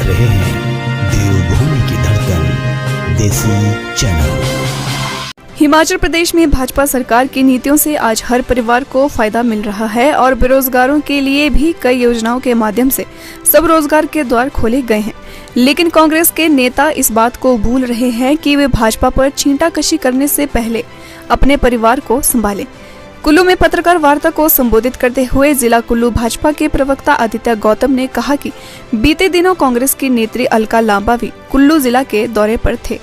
रहे हैं देवभूमि की धड़कन देसी चैनल। हिमाचल प्रदेश में भाजपा सरकार की नीतियों से आज हर परिवार को फायदा मिल रहा है और बेरोजगारों के लिए भी कई योजनाओं के माध्यम से सब रोजगार के द्वार खोले गए हैं। लेकिन कांग्रेस के नेता इस बात को भूल रहे हैं कि वे भाजपा पर छींटाकशी करने से पहले अपने परिवार को संभालें। कुल्लू में पत्रकार वार्ता को संबोधित करते हुए जिला कुल्लू भाजपा के प्रवक्ता आदित्य गौतम ने कहा कि बीते दिनों कांग्रेस की नेत्री अलका लांबा भी कुल्लू जिला के दौरे पर थे।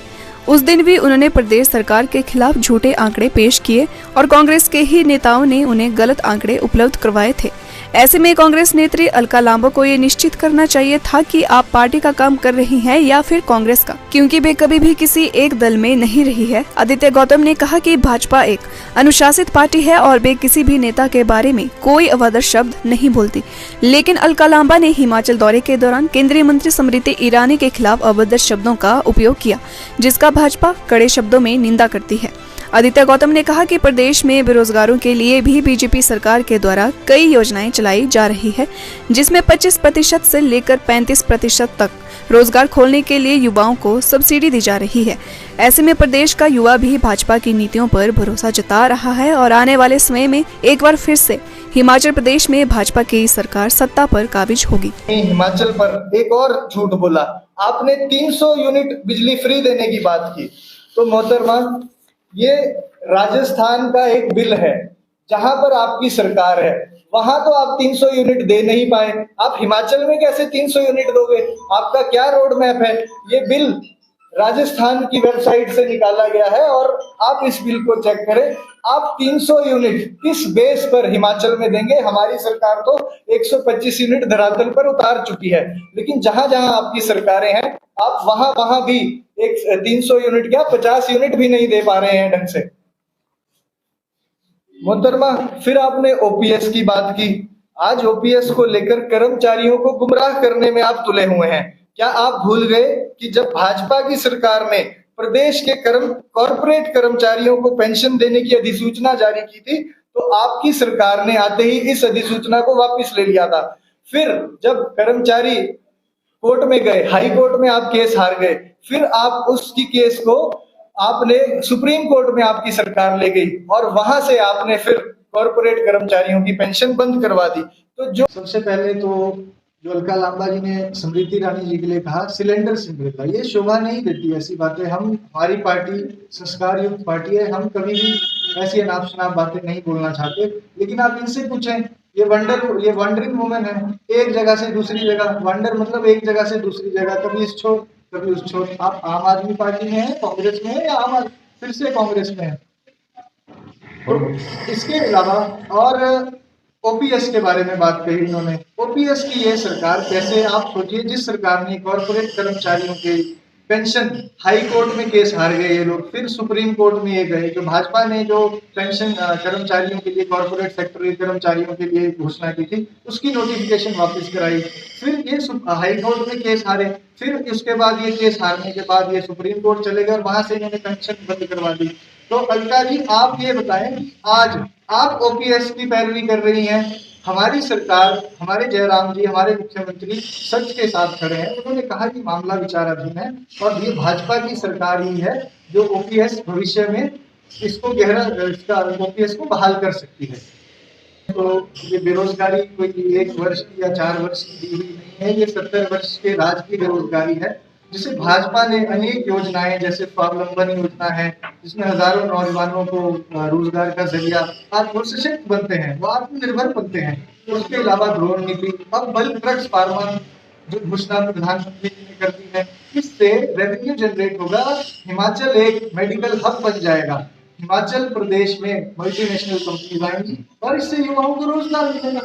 उस दिन भी उन्होंने प्रदेश सरकार के खिलाफ झूठे आंकड़े पेश किए और कांग्रेस के ही नेताओं ने उन्हें गलत आंकड़े उपलब्ध करवाए थे। ऐसे में कांग्रेस नेत्री अलका लांबा को ये निश्चित करना चाहिए था कि आप पार्टी का काम कर रही हैं या फिर कांग्रेस का, क्योंकि वे कभी भी किसी एक दल में नहीं रही है। आदित्य गौतम ने कहा कि भाजपा एक अनुशासित पार्टी है और वे किसी भी नेता के बारे में कोई अभद्र शब्द नहीं बोलती। लेकिन अलका लांबा ने हिमाचल दौरे के दौरान केंद्रीय मंत्री स्मृति ईरानी के खिलाफ अभद्र शब्दों का उपयोग किया, जिसका भाजपा कड़े शब्दों में निंदा करती है। आदित्य गौतम ने कहा कि प्रदेश में बेरोजगारों के लिए भी बीजेपी सरकार के द्वारा कई योजनाएं चलाई जा रही है, जिसमें 25% से लेकर 35% तक रोजगार खोलने के लिए युवाओं को सब्सिडी दी जा रही है। ऐसे में प्रदेश का युवा भी भाजपा की नीतियों पर भरोसा जता रहा है और आने वाले समय में एक बार फिर से हिमाचल प्रदेश में भाजपा की सरकार सत्ता पर काबिज होगी। हिमाचल पर एक और झूठ बोला, आपने 300 यूनिट बिजली फ्री देने की बात की। तो मोहतरमा, ये राजस्थान का एक बिल है, जहां पर आपकी सरकार है वहां तो आप 300 यूनिट दे नहीं पाए, आप हिमाचल में कैसे 300 यूनिट दोगे? आपका क्या रोड मैप है? ये बिल राजस्थान की वेबसाइट से निकाला गया है और आप इस बिल को चेक करें। आप 300 यूनिट किस बेस पर हिमाचल में देंगे? हमारी सरकार तो 125 यूनिट धरातल पर उतार चुकी है, लेकिन जहां जहां आपकी सरकारें हैं आप वहां भी एक 300 यूनिट क्या 50 यूनिट भी नहीं दे पा रहे हैं ढंग से। मोहतरमा, फिर आपने ओपीएस की बात की। आज ओपीएस को लेकर कर्मचारियों को गुमराह करने में आप तुले हुए हैं। क्या आप भूल गए कि जब भाजपा की सरकार ने प्रदेश के कॉर्पोरेट कर्मचारियों को पेंशन देने की अधिसूचना जारी की थी, तो आपकी सरकार ने आते ही इस अधिसूचना को वापस ले लिया था। फिर जब कर्मचारी कोर्ट में गए, हाई कोर्ट में आप केस हार गए, फिर आप उसकी केस को आपने सुप्रीम कोर्ट में आपकी सरकार ले गई और वहां से आपने फिर कॉर्पोरेट कर्मचारियों की पेंशन बंद करवा दी। तो जो सबसे पहले तो जो अलका लांबा जी ने स्मृति ईरानी जी के लिए कहा सिलेंडर सिंबल, ये शोभा नहीं देती ऐसी बातें। हमारी पार्टी संस्कार युक्त पार्टी है, हम कभी भी ऐसी अनाप शनाप बातें नहीं बोलना चाहते। लेकिन आप इनसे पूछें, ये वंडरिंग वुमेन है, एक जगह से दूसरी जगह, वंडर मतलब एक जगह से दूसरी जगह, कभी इस छोर कभी उस छोर। आप आम आदमी पार्टी में है, कांग्रेस में है, या फिर से कांग्रेस में है। तो इसके अलावा और ओपीएस के बारे में बात कही इन्होंने। ओपीएस की ये सरकार कैसे, आप सोचिए, जिस सरकार ने कॉर्पोरेट कर्मचारियों के पेंशन, हाई कोर्ट में केस हार गए ये लोग, फिर सुप्रीम कोर्ट में ये गए, जो भाजपा ने जो पेंशन कर्मचारियों के लिए, कॉर्पोरेट सेक्टर के कर्मचारियों के लिए घोषणा की थी, उसकी नोटिफिकेशन वापस कराई। फिर ये हाई कोर्ट में केस हारे, फिर उसके बाद ये केस हारने के बाद ये सुप्रीम कोर्ट चले गए और वहां से इन्होंने पेंशन बंद करवा दी। तो अलका जी, आप ये बताएं कि आज आप ओपीएस की पैरवी कर रही हैं, हमारी सरकार, हमारे जयराम जी, हमारे मुख्यमंत्री सच के साथ खड़े हैं। उन्होंने कहा कि मामला विचाराधीन है और ये भाजपा की सरकार ही है जो ओपीएस भविष्य में इसको ओपीएस को बहाल कर सकती है। तो ये बेरोजगारी कोई 1 वर्ष की या 4 वर्ष की दी हुई नहीं है, ये 70 वर्ष के राज की बेरोजगारी है, जिसे भाजपा ने अनेक योजनाएं, जैसे स्वावलंबन योजना है, जिसमें हजारों नौजवानों को रोजगार का जरिया, आज वो सशक्त बनते हैं, वो आत्मनिर्भर बनते हैं। उसके अलावा ड्रोन नीति, अब बल्क ड्रग्स फार्मा जो घोषणा प्रधानमंत्री जी ने कर दी है, इससे रेवेन्यू जनरेट होगा, हिमाचल एक मेडिकल हब बन जाएगा, हिमाचल प्रदेश में मल्टीनेशनल कंपनीज आएंगी और इससे युवाओं को रोजगार मिलेगा।